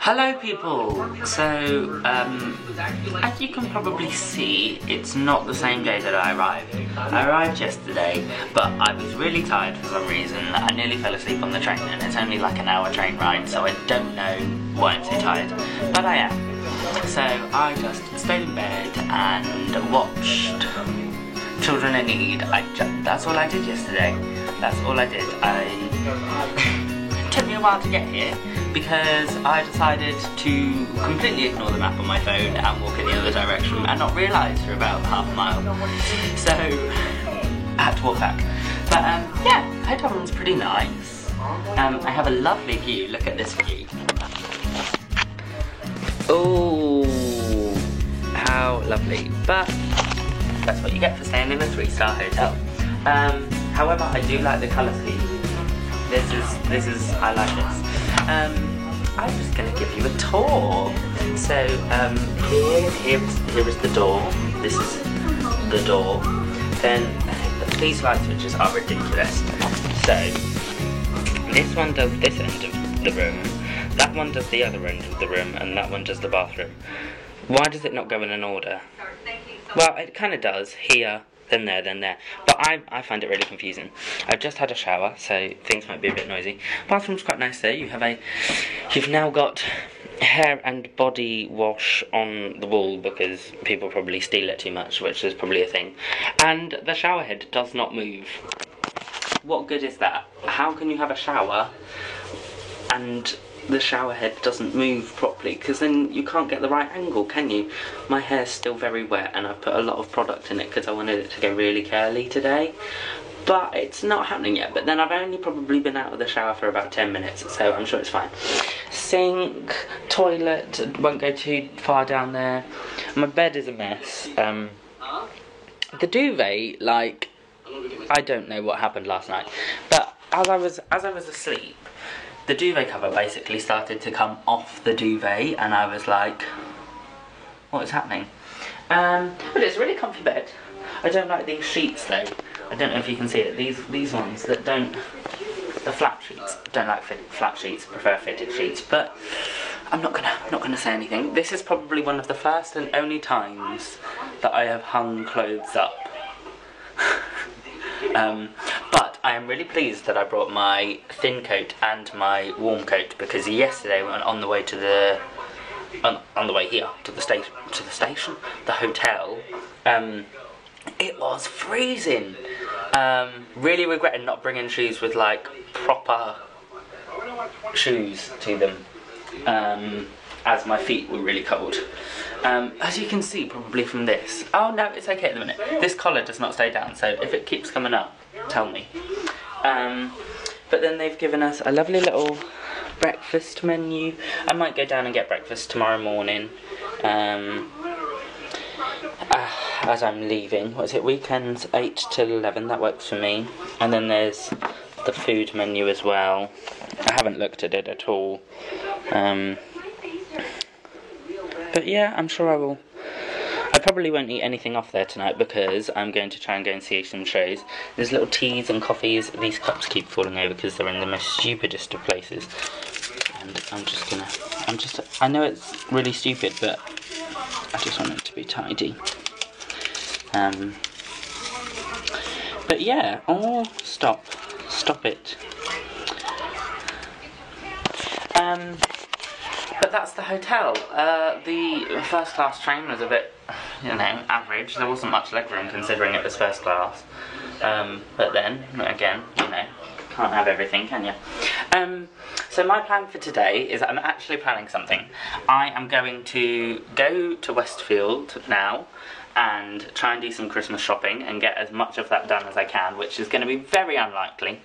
Hello people! So, as you can probably see, it's not the same day that I arrived. I arrived yesterday, but I was really tired for some reason. I nearly fell asleep on the train, and it's only like an hour train ride, so I don't know why I'm so tired, but I am. So, I just stayed in bed and watched Children in Need. That's all I did yesterday. That's all I did. It took me a while to get here, because I decided to completely ignore the map on my phone and walk in the other direction and not realise for about half a mile. So, I had to walk back. But yeah, hotel room's pretty nice. I have a lovely view. Look at this view. Oh, how lovely. But that's what you get for staying in a 3-star hotel. However, I do like the colour scheme. I like this. I'm just going to give you a tour. So, here is the door. This is the door. Then, these light switches are ridiculous. So, this one does this end of the room, that one does the other end of the room, and that one does the bathroom. Why does it not go in an order? Well, it kind of does, here, then there, then there. But I find it really confusing. I've just had a shower, so things might be a bit noisy. Bathroom's quite nice though. You've now got hair and body wash on the wall because people probably steal it too much, which is probably a thing. And the shower head does not move. What good is that? How can you have a shower and the shower head doesn't move properly, because then you can't get the right angle, can you? My hair's still very wet and I've put a lot of product in it because I wanted it to go really curly today, but it's not happening yet. But then I've only probably been out of the shower for about 10 minutes, so I'm sure it's fine. Sink, toilet, won't go too far down there. My bed is a mess. The duvet, like, I don't know what happened last night, but as I was asleep, the duvet cover basically started to come off the duvet, and I was like, what is happening? But it's a really comfy bed. I don't like these sheets though. I don't know if you can see it. These ones that don't, the flat sheets. Don't like flat sheets, prefer fitted sheets, but I'm not gonna say anything. This is probably one of the first and only times that I have hung clothes up. But I am really pleased that I brought my thin coat and my warm coat, because yesterday on the way to the on the way here to the hotel, it was freezing. Really regretting not bringing shoes with like proper shoes to them, as my feet were really cold. As you can see probably from this, oh no, it's okay at the minute, this collar does not stay down, so if it keeps coming up, tell me. But then they've given us a lovely little breakfast menu. I might go down and get breakfast tomorrow morning, as I'm leaving. What is it, weekends 8 till 11, that works for me. And then there's the food menu as well. I haven't looked at it at all. But yeah, I'm sure I will. I probably won't eat anything off there tonight because I'm going to try and go and see some shows. There's little teas and coffees. These cups keep falling over because they're in the most stupidest of places. And I know it's really stupid, but I just want it to be tidy. But yeah, oh, stop it. But that's the hotel. The first class train was a bit, average. There wasn't much legroom considering it was first class. But then, again, can't have everything, can you? So my plan for today is I'm actually planning something. I am going to go to Westfield now and try and do some Christmas shopping and get as much of that done as I can, which is going to be very unlikely.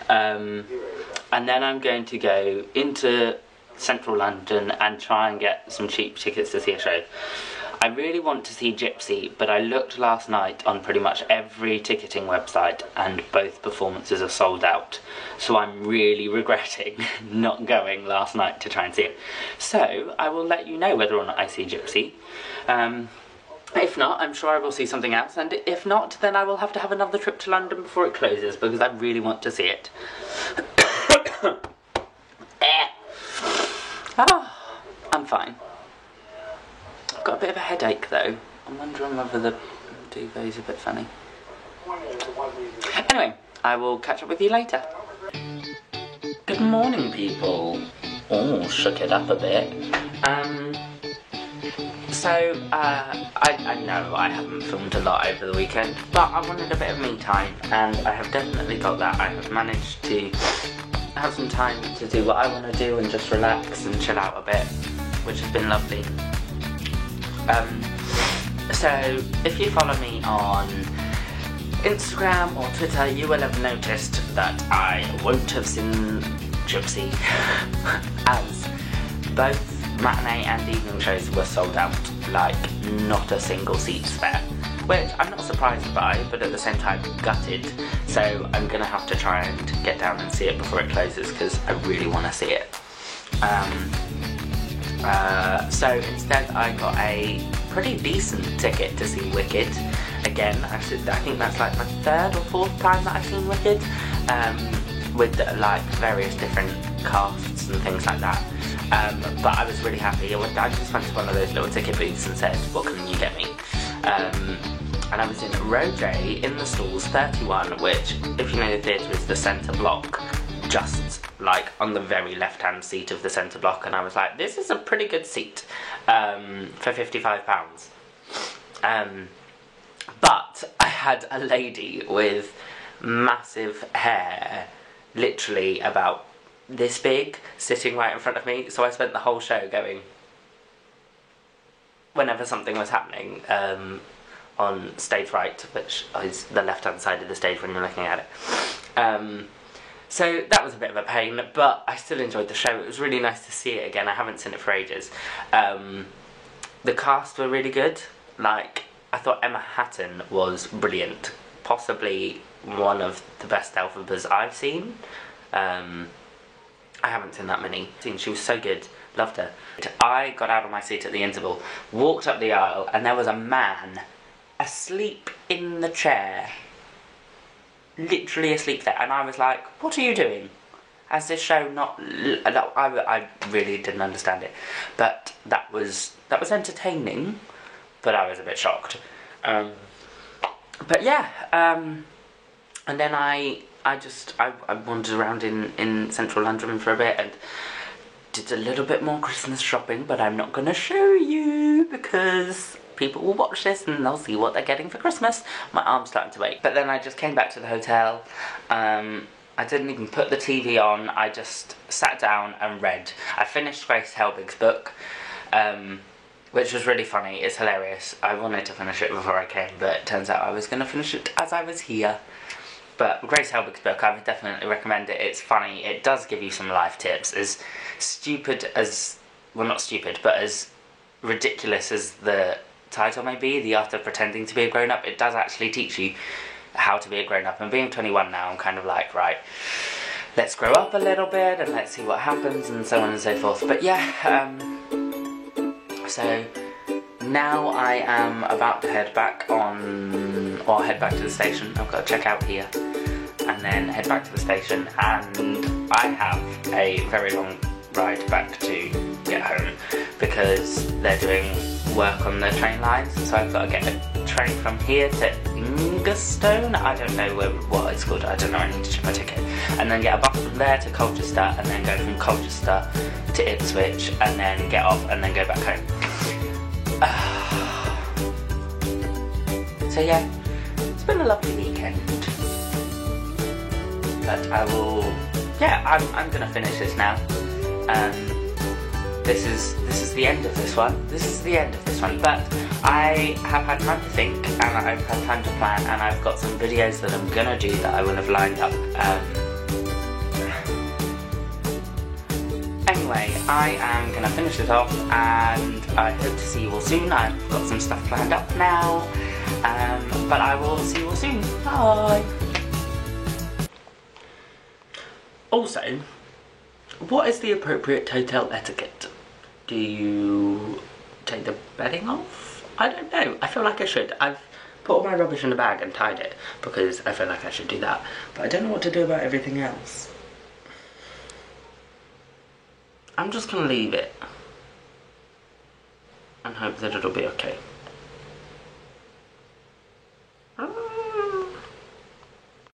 And then I'm going to go into central London and try and get some cheap tickets to see a show. I really want to see Gypsy, but I looked last night on pretty much every ticketing website and both performances are sold out. So I'm really regretting not going last night to try and see it. So I will let you know whether or not I see Gypsy. If not, I'm sure I will see something else, and if not, then I will have to have another trip to London before it closes, because I really want to see it. fine. I've got a bit of a headache though. I'm wondering whether the duvet's a bit funny. Anyway, I will catch up with you later. Good morning, people. Oh, shook it up a bit. I know I haven't filmed a lot over the weekend, but I wanted a bit of me time, and I have definitely got that. I have managed to have some time to do what I want to do and just relax and chill out a bit, which has been lovely. So if you follow me on Instagram or Twitter, you will have noticed that I won't have seen Gypsy, as both matinee and evening shows were sold out, like not a single seat spare, which I'm not surprised by, but at the same time gutted, so I'm gonna have to try and get down and see it before it closes, because I really want to see it. So instead I got a pretty decent ticket to see Wicked. Again, I think that's like my third or fourth time that I've seen Wicked, with like various different casts and things like that. But I was really happy. I just went to one of those little ticket booths and said, what can you get me? And I was in Row J in the stalls 31, which, if you know the theatre, is the centre block, just like on the very left hand seat of the centre block, and I was like, this is a pretty good seat for £55. But I had a lady with massive hair, literally about this big, sitting right in front of me, so I spent the whole show going, whenever something was happening, on stage right, which is the left hand side of the stage when you're looking at it. So that was a bit of a pain, but I still enjoyed the show. It was really nice to see it again. I haven't seen it for ages. The cast were really good. Like, I thought Emma Hatton was brilliant, possibly one of the best Elphabas I've seen. I haven't seen that many. She was so good, loved her. I got out of my seat at the interval, walked up the aisle, and there was a man asleep in the chair, literally asleep there, and I was like, what are you doing? Has this show not... I really didn't understand it, but that was entertaining, but I was a bit shocked. But yeah, and then I wandered around in central London for a bit and did a little bit more Christmas shopping, but I'm not going to show you because people will watch this and they'll see what they're getting for Christmas. My arm's starting to ache. But then I just came back to the hotel. I didn't even put the TV on. I just sat down and read. I finished Grace Helbig's book, which was really funny. It's hilarious. I wanted to finish it before I came, but it turns out I was going to finish it as I was here. But Grace Helbig's book, I would definitely recommend it. It's funny. It does give you some life tips. As stupid as... well, not stupid, but as ridiculous as the title may be, The Art of Pretending to be a Grown-Up, it does actually teach you how to be a grown-up. And being 21 now, I'm kind of like, right, let's grow up a little bit and let's see what happens and so on and so forth. But yeah, so now I am about to head back to the station. I've got to check out here and then head back to the station, and I have a very long ride back to get home because they're doing work on the train lines, so I've got to get a train from here to Ingerstone. I don't know what it's called. I don't know. I need to check my ticket, and then get a bus from there to Colchester, and then go from Colchester to Ipswich, and then get off and then go back home. So yeah, it's been a lovely weekend, but I will. Yeah, I'm gonna finish this now. This is the end of this one. But I have had time to think, and I've had time to plan, and I've got some videos that I'm gonna do that I will have lined up. Anyway, I am gonna finish this off, and I hope to see you all soon. I've got some stuff planned up now, but I will see you all soon. Bye! Also, what is the appropriate hotel etiquette? Do you take the bedding off? I don't know. I feel like I should. I've put all my rubbish in a bag and tied it because I feel like I should do that. But I don't know what to do about everything else. I'm just gonna leave it. and hope that it'll be okay.